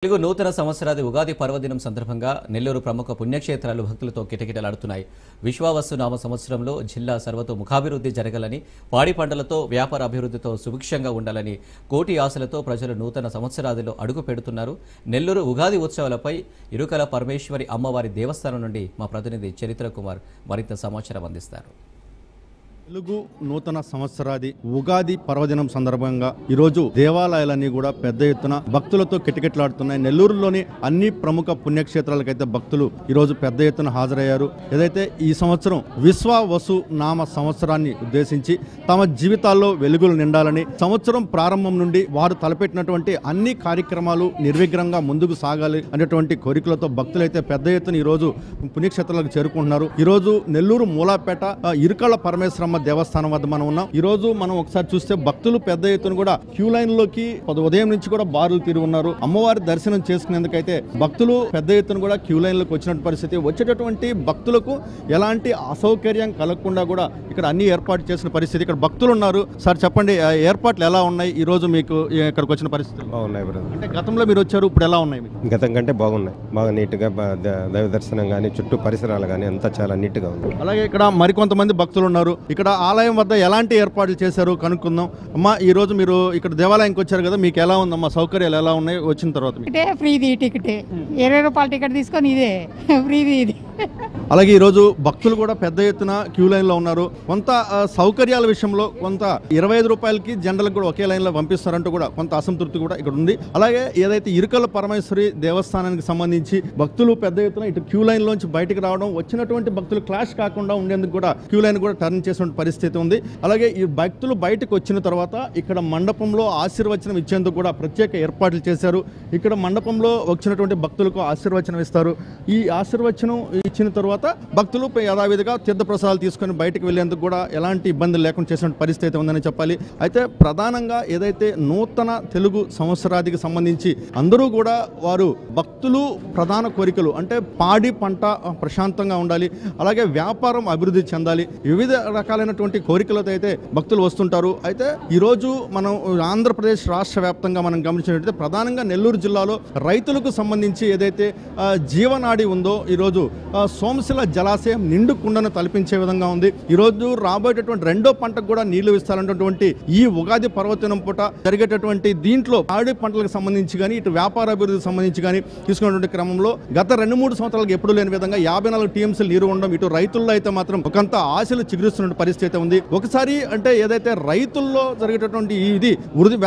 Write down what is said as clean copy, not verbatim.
తెలుగు నూతన సంవత్సరాది ఉగాది పర్వదినం సందర్భంగా నెల్లూరు ప్రముఖ పుణ్యక్షేత్రాలు భక్తులతో కిటకిటలాడుతున్నాయి. విశ్వావసు నామ సంవత్సరంలో జిల్లా సర్వతో ముఖాభివృద్ధి జరగాలని, పాడి పంటలతో వ్యాపార అభివృద్ధితో సుభిక్షంగా ఉండాలని కోటి ఆశలతో ప్రజలు నూతన సంవత్సరాదిలో అడుగు పెడుతున్నారు. నెల్లూరు ఉగాది ఉత్సవాలపై ఇరుకల పరమేశ్వరి అమ్మవారి దేవస్థానం నుండి మా ప్రతినిధి చరిత్ర కుమార్ మరింత సమాచారం అందిస్తారు. తెలుగు నూతన సంవత్సరాది ఉగాది పర్వదినం సందర్భంగా ఈరోజు దేవాలయాలన్నీ కూడా పెద్ద ఎత్తున భక్తులతో కిటకిటలాడుతున్నాయి. నెల్లూరులోని అన్ని ప్రముఖ పుణ్యక్షేత్రాలకైతే భక్తులు ఈరోజు పెద్ద ఎత్తున హాజరయ్యారు. ఏదైతే ఈ సంవత్సరం విశ్వావసు నామ సంవత్సరాన్ని ఉద్దేశించి తమ జీవితాల్లో వెలుగులు నిండాలని, సంవత్సరం ప్రారంభం నుండి వారు తలపెట్టినటువంటి అన్ని కార్యక్రమాలు నిర్విఘ్నంగా ముందుకు సాగాలి అనేటువంటి కోరికలతో భక్తులైతే పెద్ద ఎత్తున ఈరోజు పుణ్యక్షేత్రాలకు చేరుకుంటున్నారు. ఈరోజు నెల్లూరు మూలాపేట ఇరుకల పరమేశ్వరమ్మ దేవస్థానం వద్ద మనం ఉన్నాం. ఈ రోజు మనం ఒకసారి చూస్తే భక్తులు పెద్ద ఎత్తున కూడా క్యూ లైన్ లోకి ఉదయం నుంచి కూడా బారులు తీరి ఉన్నారు. అమ్మవారి దర్శనం చేసుకునేందుకైతే భక్తులు పెద్ద ఎత్తున కూడా క్యూ లైన్ లోకి వచ్చినటువంటి పరిస్థితి. వచ్చేటటువంటి భక్తులకు ఎలాంటి అసౌకర్యం కలగకుండా కూడా ఇక్కడ అన్ని ఏర్పాటు చేసిన పరిస్థితి. ఇక్కడ భక్తులు ఉన్నారు. సార్ చెప్పండి, ఏర్పాట్లు ఎలా ఉన్నాయి? ఈ రోజు మీకు ఇక్కడికి వచ్చిన పరిస్థితులు బాగున్నాయి. అంటే గతంలో మీరు వచ్చారు, ఇప్పుడు ఎలా ఉన్నాయి? గతం కంటే బాగున్నాయి. బాగా నీట్గా దైవ దర్శనం కానీ చుట్టూ పరిసరాలు కానీ అంతా చాలా నీట్గా ఉంది. అలాగే ఇక్కడ మరికొంతమంది భక్తులు ఉన్నారు. ఇక్కడ ఆలయం వద్ద ఎలాంటి ఏర్పాట్లు చేశారు కనుక్కుందాం. అమ్మా, ఈ రోజు మీరు ఇక్కడ దేవాలయానికి వచ్చారు కదా, మీకు ఎలా ఉందమ్మా? సౌకర్యాలు ఎలా ఉన్నాయి వచ్చిన తర్వాత? ఫ్రీది టికెట్, 20 రూపాయల టికెట్ తీసుకొని ఇదే ఫ్రీది ఇది. అలాగే ఈ రోజు భక్తులు కూడా పెద్ద ఎత్తున క్యూ లైన్ లో ఉన్నారు. కొంత సౌకర్యాల విషయంలో కొంత 25 రూపాయలకి జనరల్ కూడా ఒకే లైన్ లో పంపిస్తారంటూ కూడా కొంత అసంతృప్తి కూడా ఇక్కడ ఉంది. అలాగే ఏదైతే ఇరుకల పరమేశ్వరి దేవస్థానానికి సంబంధించి భక్తులు పెద్ద ఎత్తున ఇటు క్యూ లైన్ లోంచి బయటకు రావడం, వచ్చినటువంటి భక్తులు క్లాష్ కాకుండా ఉండేందుకు కూడా క్యూ లైన్ కూడా టర్న్ చేసిన పరిస్థితి ఉంది. అలాగే ఈ భక్తులు బయటకు వచ్చిన తర్వాత ఇక్కడ మండపంలో ఆశీర్వచనం ఇచ్చేందుకు కూడా ప్రత్యేక ఏర్పాట్లు చేశారు. ఇక్కడ మండపంలో వచ్చినటువంటి భక్తులకు ఆశీర్వచనం ఇస్తారు. ఈ ఆశీర్వచనం ఇచ్చిన తర్వాత భక్తులు యథావిధిగా తీర్థప్రసాదాలు తీసుకొని బయటకు వెళ్లేందుకు కూడా ఎలాంటి ఇబ్బందులు లేకుండా చేసిన పరిస్థితి ఉందని చెప్పాలి. అయితే ప్రధానంగా ఏదైతే నూతన తెలుగు సంవత్సరాదికి సంబంధించి అందరూ కూడా వారు భక్తులు ప్రధాన కోరికలు అంటే పాడి పంట ప్రశాంతంగా ఉండాలి, అలాగే వ్యాపారం అభివృద్ధి చెందాలి, వివిధ రకాలైనటువంటి కోరికలతో అయితే భక్తులు వస్తుంటారు. అయితే ఈరోజు మనం ఆంధ్రప్రదేశ్ రాష్ట్ర వ్యాప్తంగా మనం గమనించినట్లయితే ప్రధానంగా నెల్లూరు జిల్లాలో రైతులకు సంబంధించి ఏదైతే జీవనాడి ఉందో ఈరోజు సోమశిల జలాశయం నిండు కుండను తలపించే విధంగా ఉంది. ఈరోజు రాబోయేటటువంటి రెండో పంటకు కూడా నీళ్లు ఇస్తారన్నటువంటి ఈ ఉగాది పర్వదినం పూట జరిగేటటువంటి దీంట్లో పాడి పంటలకు సంబంధించి కానీ ఇటు వ్యాపార అభివృద్ధికి సంబంధించి కానీ తీసుకున్నటువంటి క్రమంలో గత 2-3 సంవత్సరాలకు ఎప్పుడు లేని విధంగా 54 టీఎంసీలు నీరు ఉండడం ఇటు రైతుల్లో అయితే మాత్రం ఒకంత ఆశలు చిగురిస్తున్న పరిస్థితి ఉంది. ఒకసారి అంటే ఏదైతే రైతుల్లో జరిగేటటువంటి ఇది వృద్ధి